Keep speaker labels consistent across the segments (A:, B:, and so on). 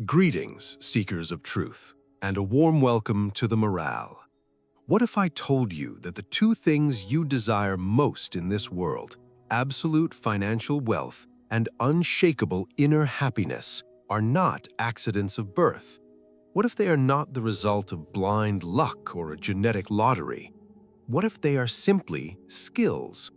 A: Greetings, seekers of truth, and a warm welcome to the morale. What if I told you that the two things you desire most in this world, absolute financial wealth and unshakable inner happiness, are not accidents of birth? What if they are not the result of blind luck or a genetic lottery? What if they are simply skills?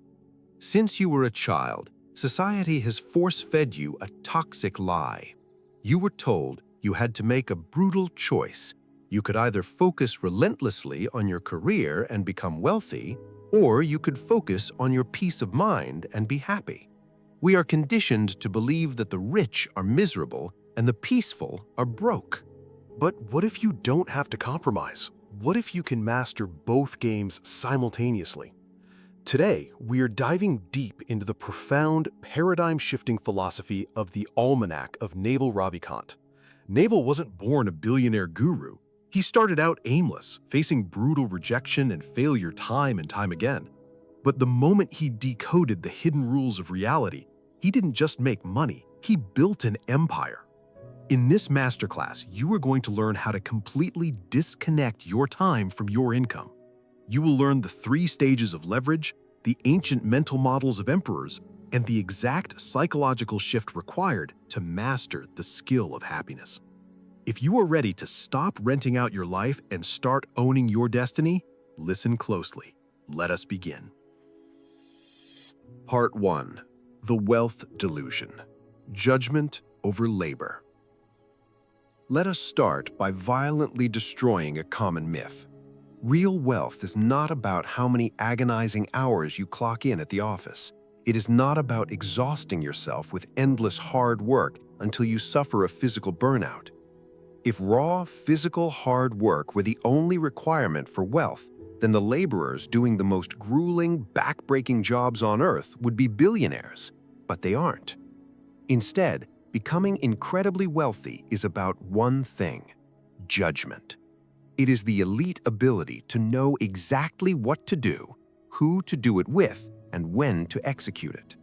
A: Since you were a child, society has force-fed you a toxic lie. You were told you had to make a brutal choice. You could either focus relentlessly on your career and become wealthy, or you could focus on your peace of mind and be happy. We are conditioned to believe that the rich are miserable and the peaceful are broke.
B: But what if you don't have to compromise? What if you can master both games simultaneously? Today, we are diving deep into the profound, paradigm-shifting philosophy of the Almanack of Naval Ravikant. Naval wasn't born a billionaire guru. He started out aimless, facing brutal rejection and failure time and time again. But the moment he decoded the hidden rules of reality, he didn't just make money, he built an empire. In this masterclass, you are going to learn how to completely disconnect your time from your income. You will learn the 3 stages of leverage, the ancient mental models of emperors, and the exact psychological shift required to master the skill of happiness. If you are ready to stop renting out your life and start owning your destiny, listen closely. Let us begin. Part 1. The Wealth Delusion. Judgment over labor. Let us start by violently destroying a common myth. Real wealth is not about how many agonizing hours you clock in at the office. It is not about exhausting yourself with endless hard work until you suffer a physical burnout. If raw, physical hard work were the only requirement for wealth, then the laborers doing the most grueling, back-breaking jobs on earth would be billionaires. But they aren't. Instead, becoming incredibly wealthy is about one thing: judgment. It is the elite ability to know exactly what to do, who to do it with, and when to execute it.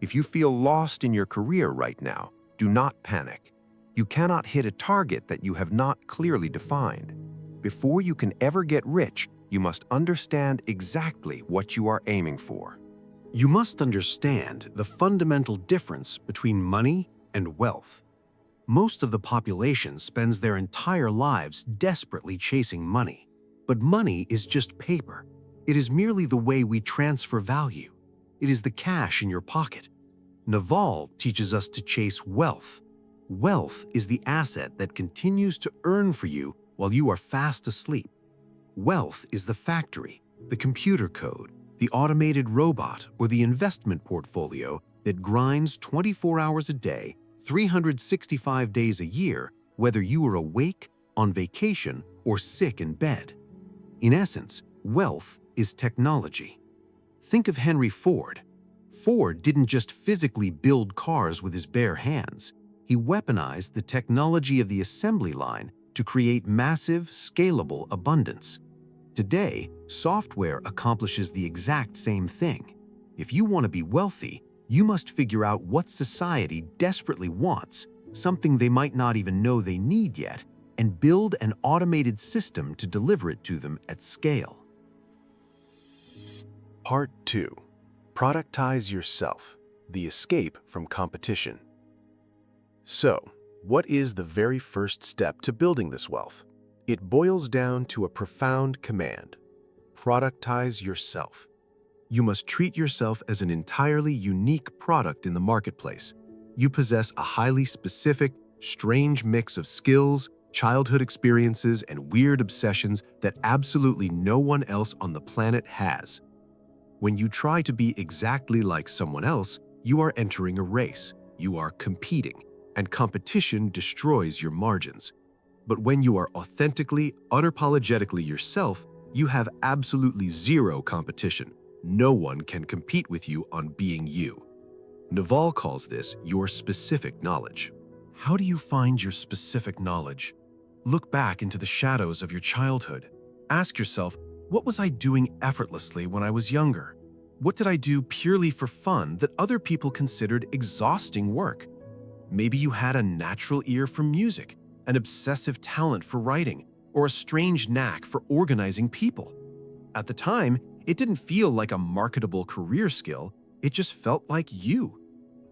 B: If you feel lost in your career right now, do not panic. You cannot hit a target that you have not clearly defined. Before you can ever get rich, you must understand exactly what you are aiming for. You must understand the fundamental difference between money and wealth. Most of the population spends their entire lives desperately chasing money. But money is just paper. It is merely the way we transfer value. It is the cash in your pocket. Naval teaches us to chase wealth. Wealth is the asset that continues to earn for you while you are fast asleep. Wealth is the factory, the computer code, the automated robot, or the investment portfolio that grinds 24 hours a day, 365 days a year, whether you are awake, on vacation, or sick in bed. In essence, wealth is technology. Think of Henry Ford. Ford didn't just physically build cars with his bare hands. He weaponized the technology of the assembly line to create massive, scalable abundance. Today, software accomplishes the exact same thing. If you want to be wealthy, you must figure out what society desperately wants, something they might not even know they need yet, and build an automated system to deliver it to them at scale. Part 2. Productize yourself. The escape from competition. So, what is the very first step to building this wealth? It boils down to a profound command: productize yourself. You must treat yourself as an entirely unique product in the marketplace. You possess a highly specific, strange mix of skills, childhood experiences, and weird obsessions that absolutely no one else on the planet has. When you try to be exactly like someone else, you are entering a race. You are competing, and competition destroys your margins. But when you are authentically, unapologetically yourself, you have absolutely zero competition. No one can compete with you on being you. Naval calls this your specific knowledge. How do you find your specific knowledge? Look back into the shadows of your childhood. Ask yourself, what was I doing effortlessly when I was younger? What did I do purely for fun that other people considered exhausting work? Maybe you had a natural ear for music, an obsessive talent for writing, or a strange knack for organizing people. At the time, it didn't feel like a marketable career skill, it just felt like you.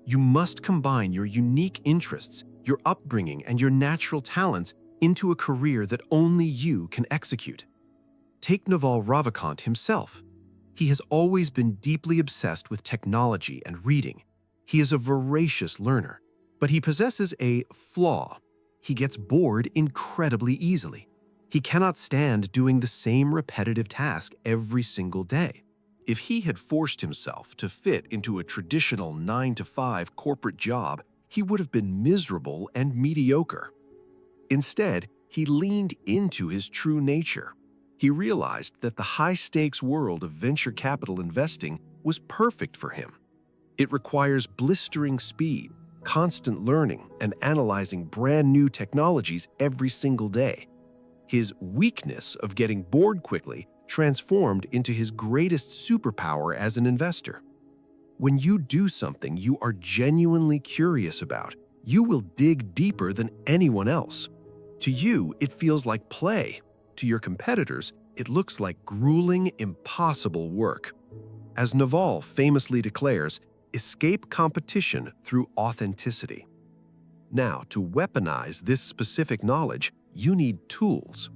B: You must combine your unique interests, your upbringing, and your natural talents into a career that only you can execute. Take Naval Ravikant himself. He has always been deeply obsessed with technology and reading. He is a voracious learner, but he possesses a flaw. He gets bored incredibly easily. He cannot stand doing the same repetitive task every single day. If he had forced himself to fit into a traditional 9-to-5 corporate job, he would have been miserable and mediocre. Instead, he leaned into his true nature. He realized that the high-stakes world of venture capital investing was perfect for him. It requires blistering speed, constant learning, and analyzing brand new technologies every single day. His weakness of getting bored quickly transformed into his greatest superpower as an investor. When you do something you are genuinely curious about, you will dig deeper than anyone else. To you, it feels like play. To your competitors, it looks like grueling, impossible work. As Naval famously declares, escape competition through authenticity. Now, to weaponize this specific knowledge, you need tools.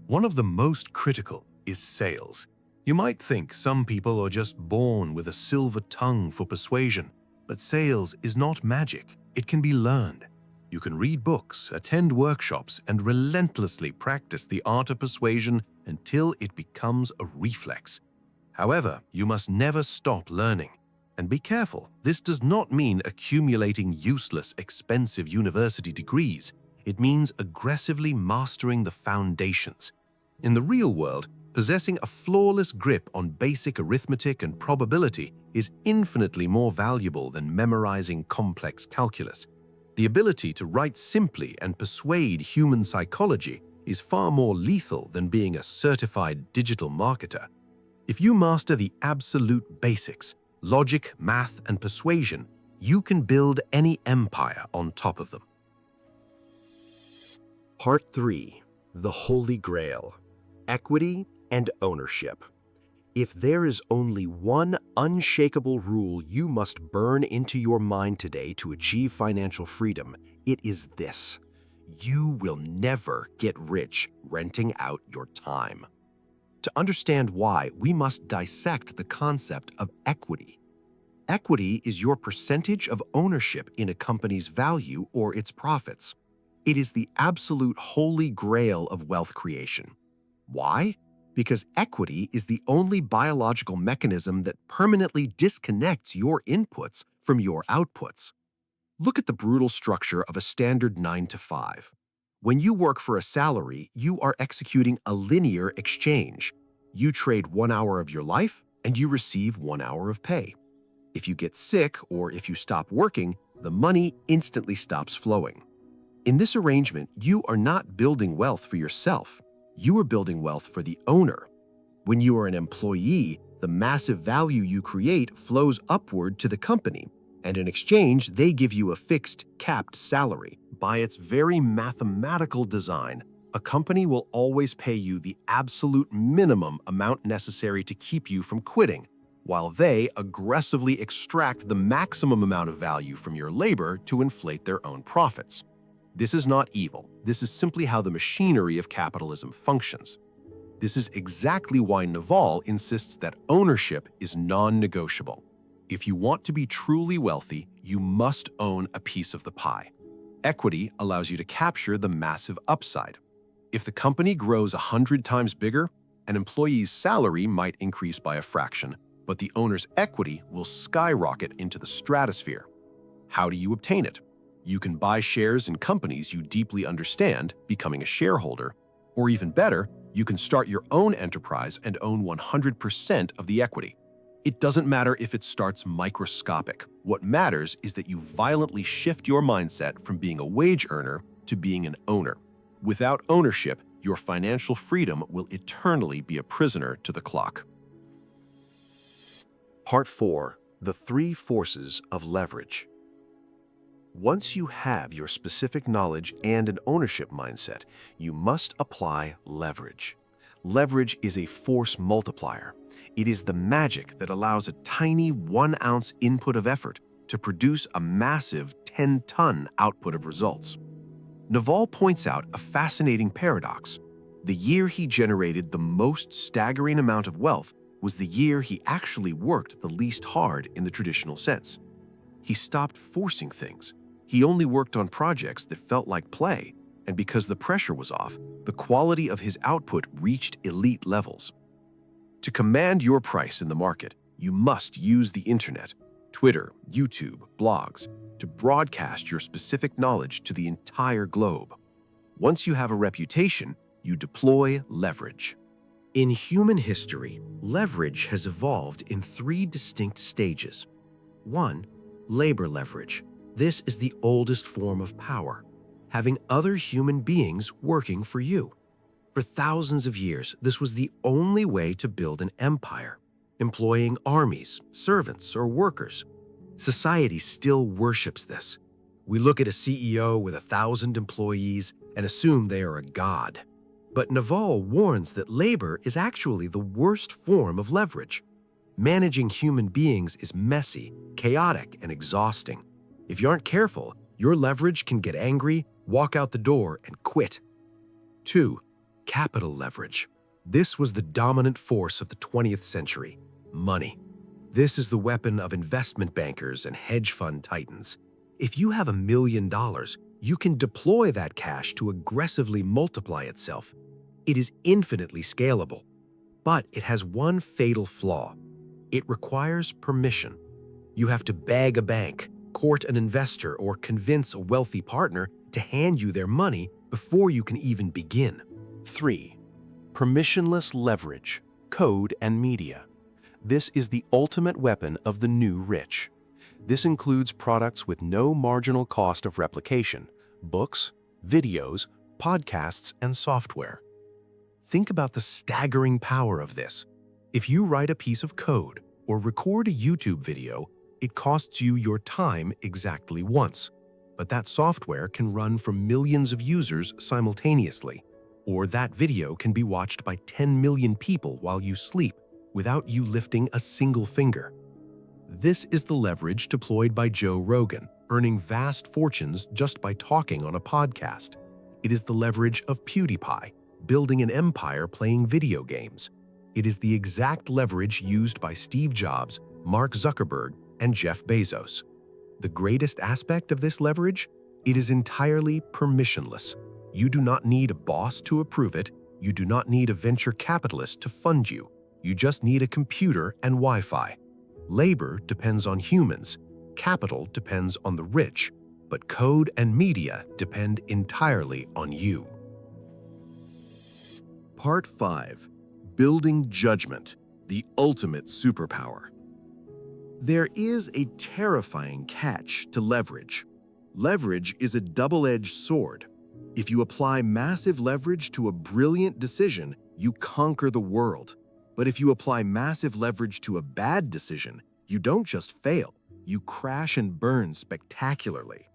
B: One of the most critical is sales. You might think some people are just born with a silver tongue for persuasion, but sales is not magic. It can be learned. You can read books, attend workshops, and relentlessly practice the art of persuasion until it becomes a reflex. However, you must never stop learning. And be careful, this does not mean accumulating useless, expensive university degrees. It means aggressively mastering the foundations. In the real world, possessing a flawless grip on basic arithmetic and probability is infinitely more valuable than memorizing complex calculus. The ability to write simply and persuade human psychology is far more lethal than being a certified digital marketer. If you master the absolute basics, logic, math, and persuasion, you can build any empire on top of them. Part 3. The Holy Grail: Equity and Ownership. If there is only one unshakable rule you must burn into your mind today to achieve financial freedom, it is this: you will never get rich renting out your time. To understand why, we must dissect the concept of equity. Equity is your percentage of ownership in a company's value or its profits. It is the absolute holy grail of wealth creation. Why? Because equity is the only biological mechanism that permanently disconnects your inputs from your outputs. Look at the brutal structure of a standard 9-to-5. When you work for a salary, you are executing a linear exchange. You trade 1 hour of your life, and you receive 1 hour of pay. If you get sick or if you stop working, the money instantly stops flowing. In this arrangement, you are not building wealth for yourself. You are building wealth for the owner. When you are an employee, the massive value you create flows upward to the company, and in exchange, they give you a fixed, capped salary. By its very mathematical design, a company will always pay you the absolute minimum amount necessary to keep you from quitting, while they aggressively extract the maximum amount of value from your labor to inflate their own profits. This is not evil. This is simply how the machinery of capitalism functions. This is exactly why Naval insists that ownership is non-negotiable. If you want to be truly wealthy, you must own a piece of the pie. Equity allows you to capture the massive upside. If the company grows 100 times bigger, an employee's salary might increase by a fraction, but the owner's equity will skyrocket into the stratosphere. How do you obtain it? You can buy shares in companies you deeply understand, becoming a shareholder, or even better, you can start your own enterprise and own 100% of the equity. It doesn't matter if it starts microscopic. What matters is that you violently shift your mindset from being a wage earner to being an owner. Without ownership, your financial freedom will eternally be a prisoner to the clock. Part 4. The 3 Forces of Leverage. Once you have your specific knowledge and an ownership mindset, you must apply leverage. Leverage is a force multiplier. It is the magic that allows a tiny 1-ounce input of effort to produce a massive 10-ton output of results. Naval points out a fascinating paradox. The year he generated the most staggering amount of wealth was the year he actually worked the least hard in the traditional sense. He stopped forcing things. He only worked on projects that felt like play, and because the pressure was off, the quality of his output reached elite levels. To command your price in the market, you must use the internet, Twitter, YouTube, blogs, to broadcast your specific knowledge to the entire globe. Once you have a reputation, you deploy leverage. In human history, leverage has evolved in 3 distinct stages. 1. Labor leverage. This is the oldest form of power, having other human beings working for you. For thousands of years, this was the only way to build an empire, employing armies, servants, or workers. Society still worships this. We look at a CEO with 1,000 employees and assume they are a god. But Naval warns that labor is actually the worst form of leverage. Managing human beings is messy, chaotic, and exhausting. If you aren't careful, your leverage can get angry, walk out the door, and quit. 2. Capital leverage. This was the dominant force of the 20th century, money. This is the weapon of investment bankers and hedge fund titans. If you have $1 million, you can deploy that cash to aggressively multiply itself. It is infinitely scalable, but it has one fatal flaw. It requires permission. You have to beg a bank, court an investor, or convince a wealthy partner to hand you their money before you can even begin. 3. Permissionless leverage, code, and media. This is the ultimate weapon of the new rich. This includes products with no marginal cost of replication, books, videos, podcasts, and software. Think about the staggering power of this. If you write a piece of code or record a YouTube video, it costs you your time exactly once. But that software can run for millions of users simultaneously, or that video can be watched by 10 million people while you sleep without you lifting a single finger. This is the leverage deployed by Joe Rogan, earning vast fortunes just by talking on a podcast. It is the leverage of PewDiePie, building an empire playing video games. It is the exact leverage used by Steve Jobs, Mark Zuckerberg, and Jeff Bezos. The greatest aspect of this leverage? It is entirely permissionless. You do not need a boss to approve it. You do not need a venture capitalist to fund you. You just need a computer and Wi-Fi. Labor depends on humans. Capital depends on the rich. But code and media depend entirely on you. Part 5. Building Judgment, the ultimate superpower. There is a terrifying catch to leverage. Leverage is a double-edged sword. If you apply massive leverage to a brilliant decision, you conquer the world. But if you apply massive leverage to a bad decision, you don't just fail, you crash and burn spectacularly.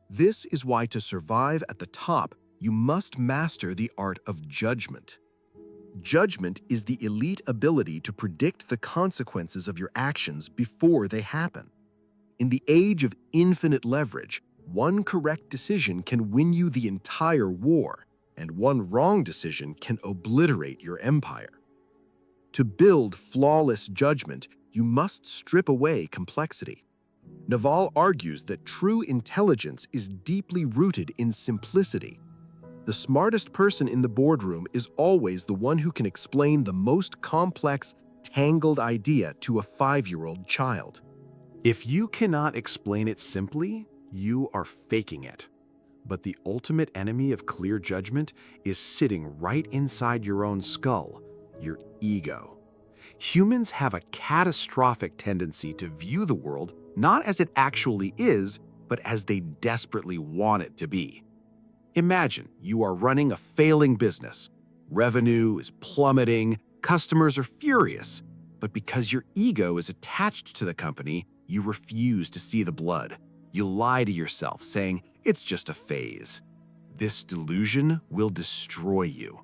B: This is why to survive at the top, you must master the art of judgment. Judgment is the elite ability to predict the consequences of your actions before they happen. In the age of infinite leverage, one correct decision can win you the entire war, and one wrong decision can obliterate your empire. To build flawless judgment, you must strip away complexity. Naval argues that true intelligence is deeply rooted in simplicity. The smartest person in the boardroom is always the one who can explain the most complex, tangled idea to a 5-year-old child. If you cannot explain it simply, you are faking it. But the ultimate enemy of clear judgment is sitting right inside your own skull, your ego. Humans have a catastrophic tendency to view the world not as it actually is, but as they desperately want it to be. Imagine you are running a failing business. Revenue is plummeting, customers are furious, but because your ego is attached to the company, you refuse to see the blood. You lie to yourself, saying it's just a phase. This delusion will destroy you.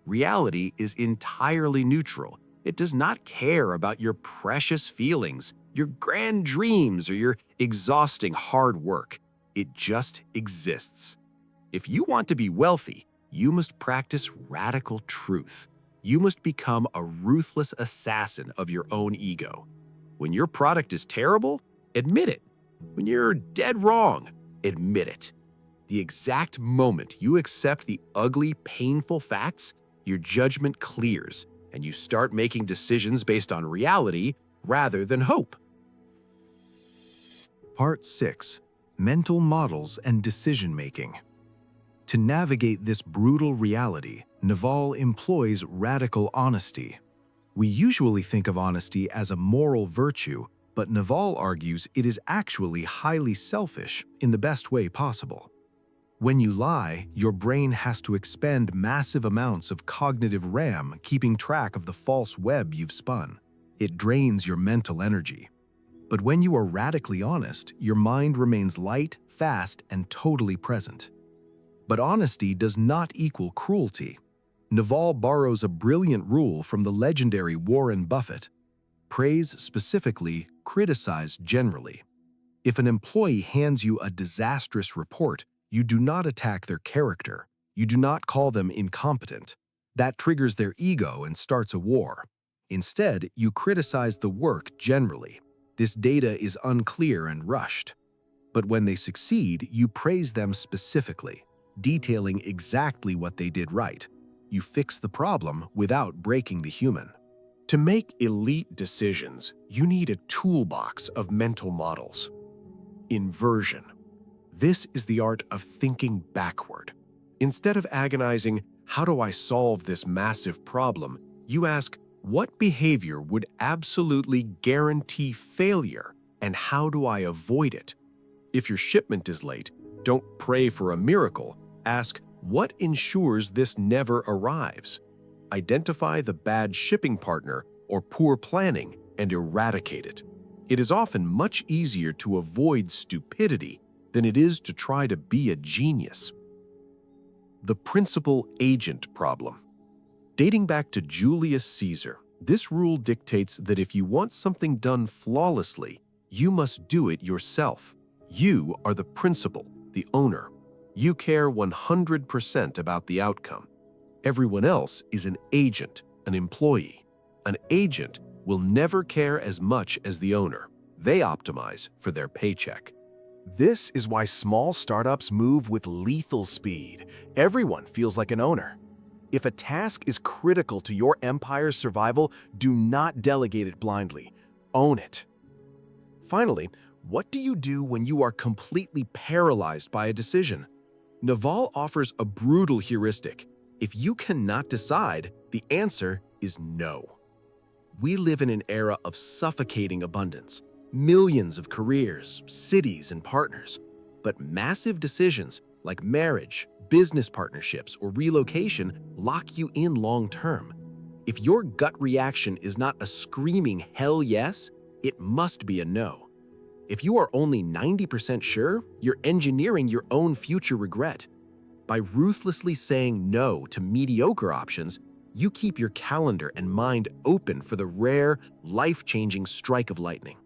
B: Reality is entirely neutral. It does not care about your precious feelings, your grand dreams, or your exhausting hard work. It just exists. If you want to be wealthy, you must practice radical truth. You must become a ruthless assassin of your own ego. When your product is terrible, admit it. When you're dead wrong, admit it. The exact moment you accept the ugly, painful facts, your judgment clears, and you start making decisions based on reality rather than hope.
A: Part 6. Mental Models and Decision-Making. To navigate this brutal reality, Naval employs radical honesty. We usually think of honesty as a moral virtue, but Naval argues it is actually highly selfish in the best way possible. When you lie, your brain has to expend massive amounts of cognitive RAM keeping track of the false web you've spun. It drains your mental energy. But when you are radically honest, your mind remains light, fast, and totally present. But honesty does not equal cruelty. Naval borrows a brilliant rule from the legendary Warren Buffett: praise specifically, criticize generally. If an employee hands you a disastrous report, you do not attack their character. You do not call them incompetent. That triggers their ego and starts a war. Instead, you criticize the work generally. This data is unclear and rushed. But when they succeed, you praise them specifically, detailing exactly what they did right. You fix the problem without breaking the human.
B: To make elite decisions, you need a toolbox of mental models. Inversion. This is the art of thinking backward. Instead of agonizing, how do I solve this massive problem, you ask, what behavior would absolutely guarantee failure, and how do I avoid it? If your shipment is late, don't pray for a miracle. Ask, what ensures this never arrives? Identify the bad shipping partner or poor planning and eradicate it. It is often much easier to avoid stupidity than it is to try to be a genius. The principal-agent problem. Dating back to Julius Caesar, this rule dictates that if you want something done flawlessly, you must do it yourself. You are the principal, the owner. You care 100% about the outcome. Everyone else is an agent, an employee. An agent will never care as much as the owner. They optimize for their paycheck.
C: This is why small startups move with lethal speed. Everyone feels like an owner. If a task is critical to your empire's survival, do not delegate it blindly. Own it. Finally, what do you do when you are completely paralyzed by a decision? Naval offers a brutal heuristic. If you cannot decide, the answer is no. We live in an era of suffocating abundance. Millions of careers, cities, and partners. But massive decisions like marriage, business partnerships, or relocation lock you in long term. If your gut reaction is not a screaming hell yes, it must be a no. If you are only 90% sure, you're engineering your own future regret. By ruthlessly saying no to mediocre options, you keep your calendar and mind open for the rare, life-changing strike of lightning.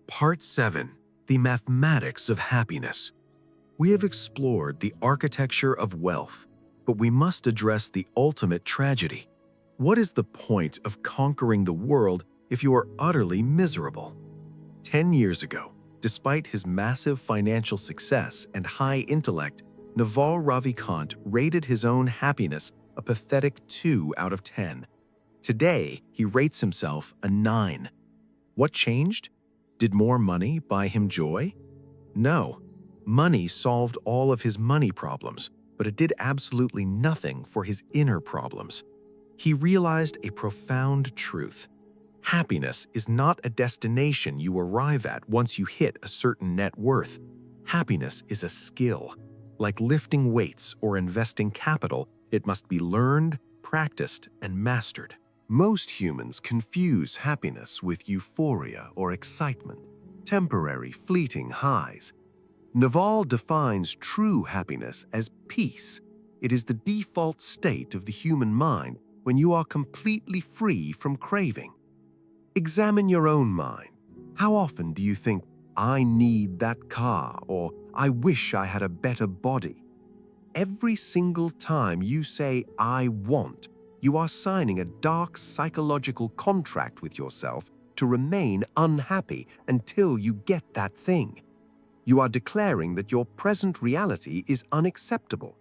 A: Part 7. The Mathematics of Happiness. We have explored the architecture of wealth, but we must address the ultimate tragedy. What is the point of conquering the world if you are utterly miserable? 10 years ago, despite his massive financial success and high intellect, Naval Ravikant rated his own happiness a pathetic 2 out of 10. Today, he rates himself a 9. What changed? Did more money buy him joy? No. Money solved all of his money problems, but it did absolutely nothing for his inner problems. He realized a profound truth. Happiness is not a destination you arrive at once you hit a certain net worth. Happiness is a skill. Like lifting weights or investing capital, it must be learned, practiced, and mastered.
B: Most humans confuse happiness with euphoria or excitement. temporary, fleeting highs. Naval defines true happiness as peace. It is the default state of the human mind when you are completely free from craving. Examine your own mind. How often do you think, "I need that car," or "I wish I had a better body"? Every single time you say, "I want," you are signing a dark psychological contract with yourself to remain unhappy until you get that thing. You are declaring that your present reality is unacceptable.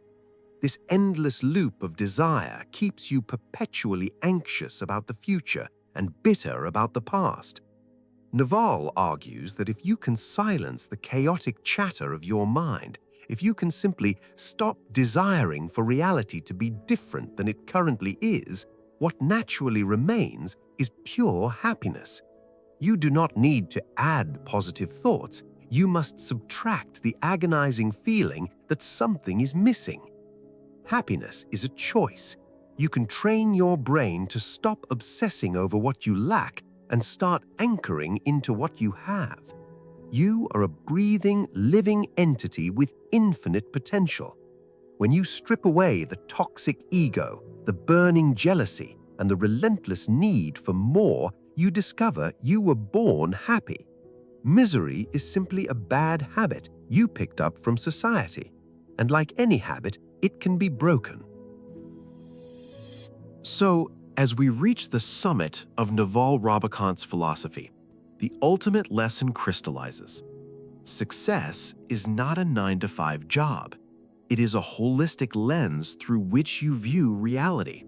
B: This endless loop of desire keeps you perpetually anxious about the future and bitter about the past. Naval argues that if you can silence the chaotic chatter of your mind, if you can simply stop desiring for reality to be different than it currently is, what naturally remains is pure happiness. You do not need to add positive thoughts. You must subtract the agonizing feeling that something is missing. Happiness is a choice. You can train your brain to stop obsessing over what you lack and start anchoring into what you have. You are a breathing, living entity with infinite potential. When you strip away the toxic ego, the burning jealousy, and the relentless need for more, you discover you were born happy. Misery is simply a bad habit you picked up from society, and like any habit, it can be broken. So, as we reach the summit of Naval Ravikant's philosophy, the ultimate lesson crystallizes. Success is not a 9-to-5 job. It is a holistic lens through which you view reality.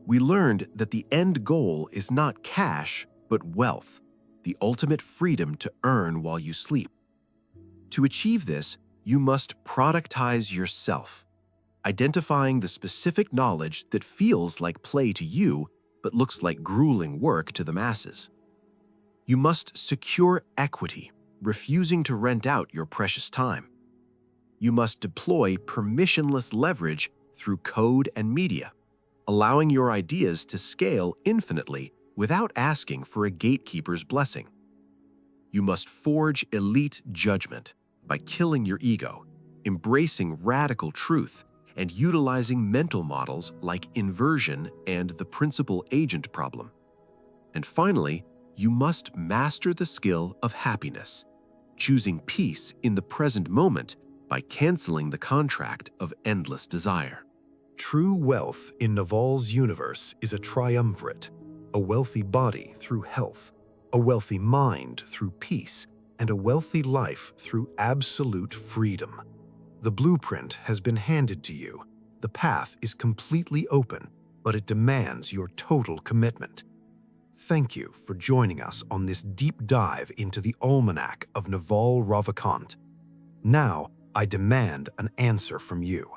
B: We learned that the end goal is not cash, but wealth, the ultimate freedom to earn while you sleep. To achieve this, you must productize yourself, identifying the specific knowledge that feels like play to you but looks like grueling work to the masses. You must secure equity, refusing to rent out your precious time. You must deploy permissionless leverage through code and media, allowing your ideas to scale infinitely without asking for a gatekeeper's blessing. You must forge elite judgment by killing your ego, embracing radical truth, and utilizing mental models like inversion and the principal-agent problem. And finally, you must master the skill of happiness, choosing peace in the present moment by canceling the contract of endless desire.
A: True wealth in Naval's universe is a triumvirate: a wealthy body through health, a wealthy mind through peace, and a wealthy life through absolute freedom. The blueprint has been handed to you. The path is completely open, but it demands your total commitment. Thank you for joining us on this deep dive into the Almanack of Naval Ravikant. Now, I demand an answer from you.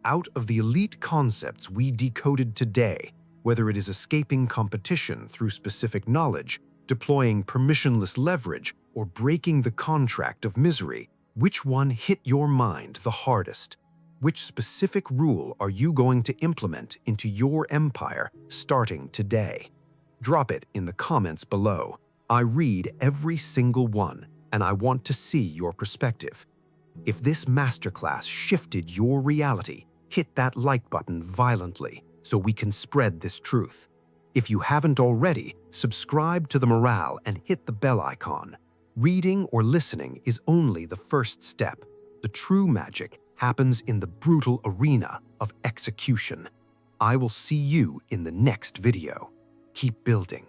A: Out of the elite concepts we decoded today, whether it is escaping competition through specific knowledge, deploying permissionless leverage, or breaking the contract of misery, which one hit your mind the hardest? Which specific rule are you going to implement into your empire starting today? Drop it in the comments below. I read every single one, and I want to see your perspective. If this masterclass shifted your reality, hit that like button violently so we can spread this truth. If you haven't already, subscribe to the morale and hit the bell icon. Reading or listening is only the first step. The true magic happens in the brutal arena of execution. I will see you in the next video. Keep building.